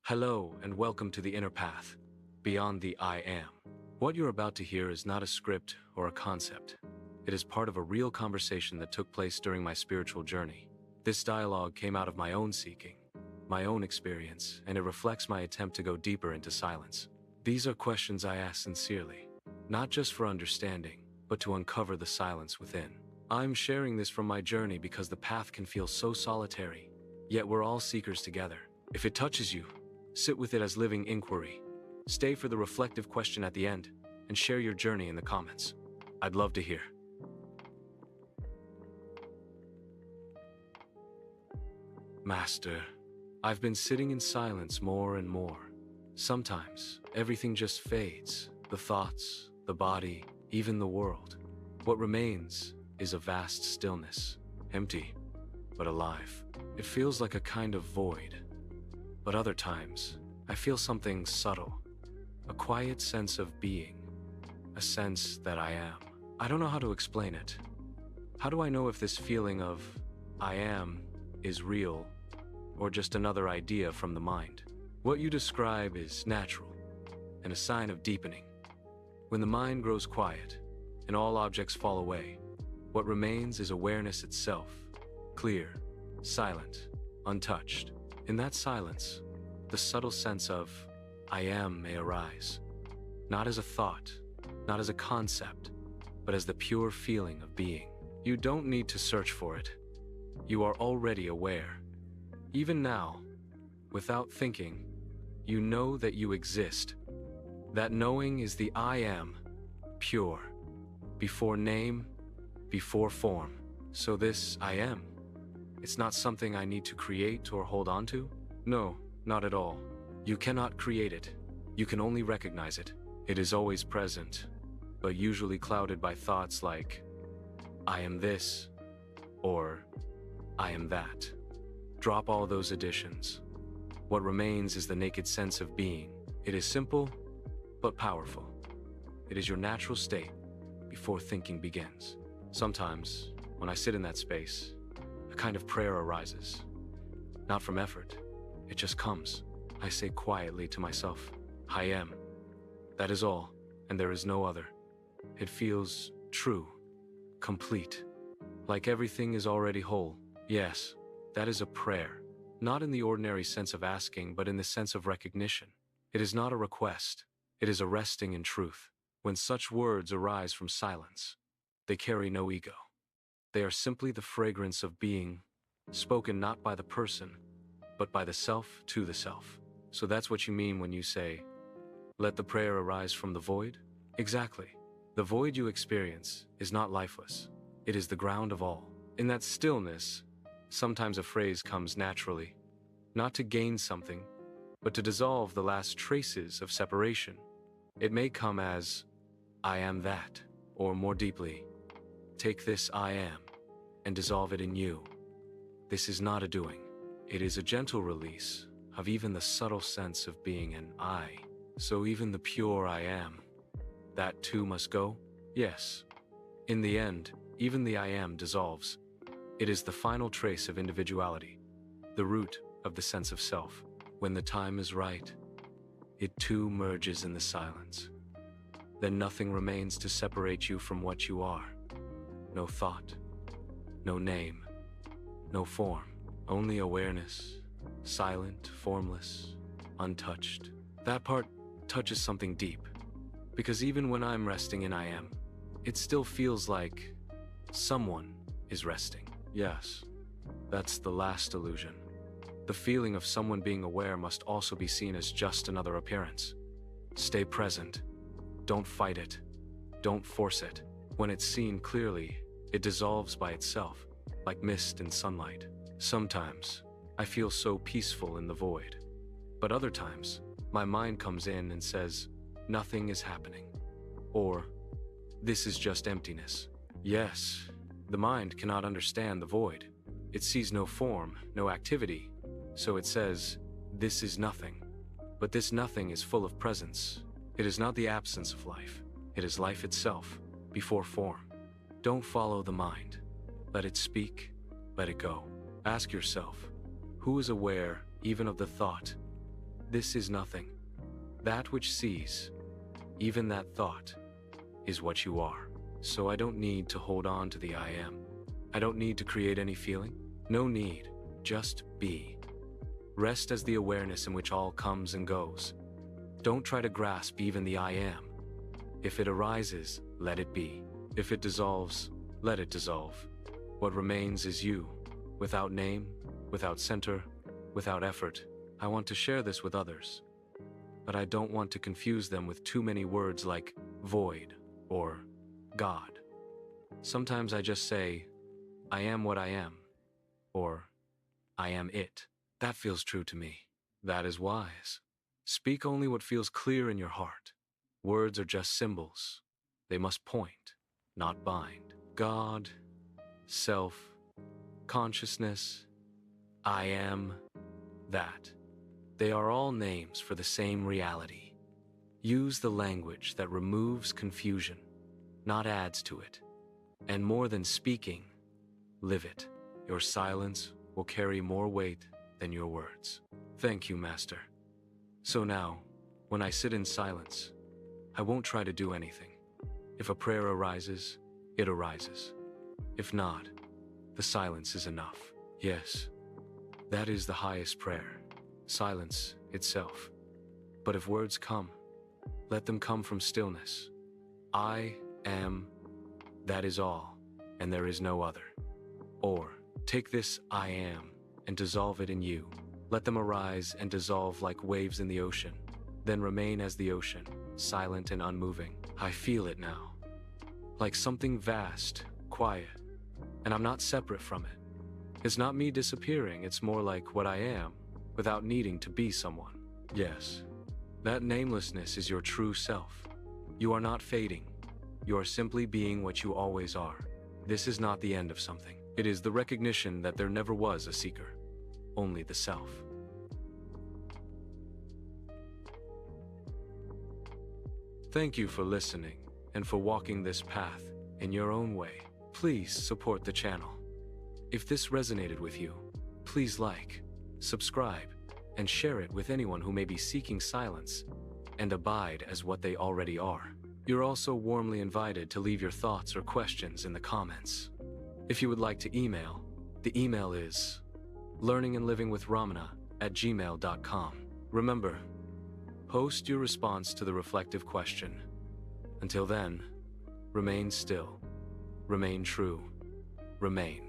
Hello and welcome to the inner path, beyond the I am. What you're about to hear is not a script or a concept. It is part of a real conversation that took place during my spiritual journey. This dialogue came out of my own seeking, my own experience, and it reflects my attempt to go deeper into silence. These are questions I ask sincerely, not just for understanding, but to uncover the silence within. I'm sharing this from my journey because the path can feel so solitary, yet we're all seekers together. If it touches you, sit with it as living inquiry. Stay for the reflective question at the end, and share your journey in the comments. I'd love to hear. Master, I've been sitting in silence more and more. Sometimes, everything just fades. The thoughts, the body, even the world. What remains is a vast stillness, empty, but alive. It feels like a kind of void. But other times, I feel something subtle, a quiet sense of being, a sense that I am. I don't know how to explain it. How do I know if this feeling of I am is real or just another idea from the mind? What you describe is natural and a sign of deepening. When the mind grows quiet and all objects fall away, what remains is awareness itself, clear, silent, untouched. In that silence, the subtle sense of I am may arise, not as a thought, not as a concept, but as the pure feeling of being. You don't need to search for it. You are already aware. Even now, without thinking, you know that you exist. That knowing is the I am, pure, before name, before form. So this I am, it's not something I need to create or hold on to? No, not at all. You cannot create it. You can only recognize it. It is always present, but usually clouded by thoughts like, I am this, or I am that. Drop all those additions. What remains is the naked sense of being. It is simple, but powerful. It is your natural state before thinking begins. Sometimes, when I sit in that space, a kind of prayer arises. Not from effort, it just comes. I say quietly to myself, I am. That is all, and there is no other. It feels true, complete, like everything is already whole. Yes, that is a prayer, not in the ordinary sense of asking, but in the sense of recognition. It is not a request, it is a resting in truth. When such words arise from silence, they carry no ego. They are simply the fragrance of being, spoken not by the person, but by the self to the self. So that's what you mean when you say, let the prayer arise from the void? Exactly. The void you experience is not lifeless. It is the ground of all. In that stillness, sometimes a phrase comes naturally, not to gain something, but to dissolve the last traces of separation. It may come as, I am that, or more deeply, take this I am, and dissolve it in you. This is not a doing. It is a gentle release of even the subtle sense of being an I. So even the pure I am, that too must go? Yes. In the end, even the I am dissolves. It is the final trace of individuality, the root of the sense of self. When the time is right, it too merges in the silence. Then nothing remains to separate you from what you are. No thought, no name, no form. Only awareness, silent, formless, untouched. That part touches something deep, because even when I'm resting in I am, it still feels like someone is resting. Yes, that's the last illusion. The feeling of someone being aware must also be seen as just another appearance. Stay present. Don't fight it. Don't force it. When it's seen clearly, it dissolves by itself, like mist in sunlight. Sometimes, I feel so peaceful in the void. But other times, my mind comes in and says, nothing is happening. Or, this is just emptiness. Yes, the mind cannot understand the void. It sees no form, no activity. So it says, this is nothing. But this nothing is full of presence. It is not the absence of life. It is life itself, before form. Don't follow the mind. Let it speak, let it go. Ask yourself, who is aware even of the thought, This is nothing. That which sees, even that thought, is what you are. So I don't need to hold on to the I am. I don't need to create any feeling. No need, just be. Rest as the awareness in which all comes and goes. Don't try to grasp even the I am. If it arises, let it be. If it dissolves, let it dissolve. What remains is you, without name, without center, without effort. I want to share this with others, but I don't want to confuse them with too many words like void or God. Sometimes I just say, I am what I am, or I am it. That feels true to me. That is wise. Speak only what feels clear in your heart. Words are just symbols. They must point, not bind. God, self, consciousness, I am, that. They are all names for the same reality. Use the language that removes confusion, not adds to it. And more than speaking, live it. Your silence will carry more weight than your words. Thank you, Master. So now, when I sit in silence, I won't try to do anything. If a prayer arises, it arises. If not, the silence is enough. Yes, that is the highest prayer, silence itself. But if words come, let them come from stillness. I am, that is all, and there is no other. Or, take this I am and dissolve it in you. Let them arise and dissolve like waves in the ocean, then remain as the ocean, silent and unmoving. I feel it now, like something vast, quiet, and I'm not separate from it. It's not me disappearing, it's more like what I am, without needing to be someone. Yes, that namelessness is your true self. You are not fading. You are simply being what you always are. This is not the end of something. It is the recognition that there never was a seeker, only the self. Thank you for listening and for walking this path in your own way. Please support the channel. If this resonated with you, please like, subscribe, and share it with anyone who may be seeking silence and abide as what they already are. You're also warmly invited to leave your thoughts or questions in the comments. If you would like to email, the email is learningandlivingwithramana@gmail.com. Remember, post your response to the reflective question. Until then, remain still, remain true, remain.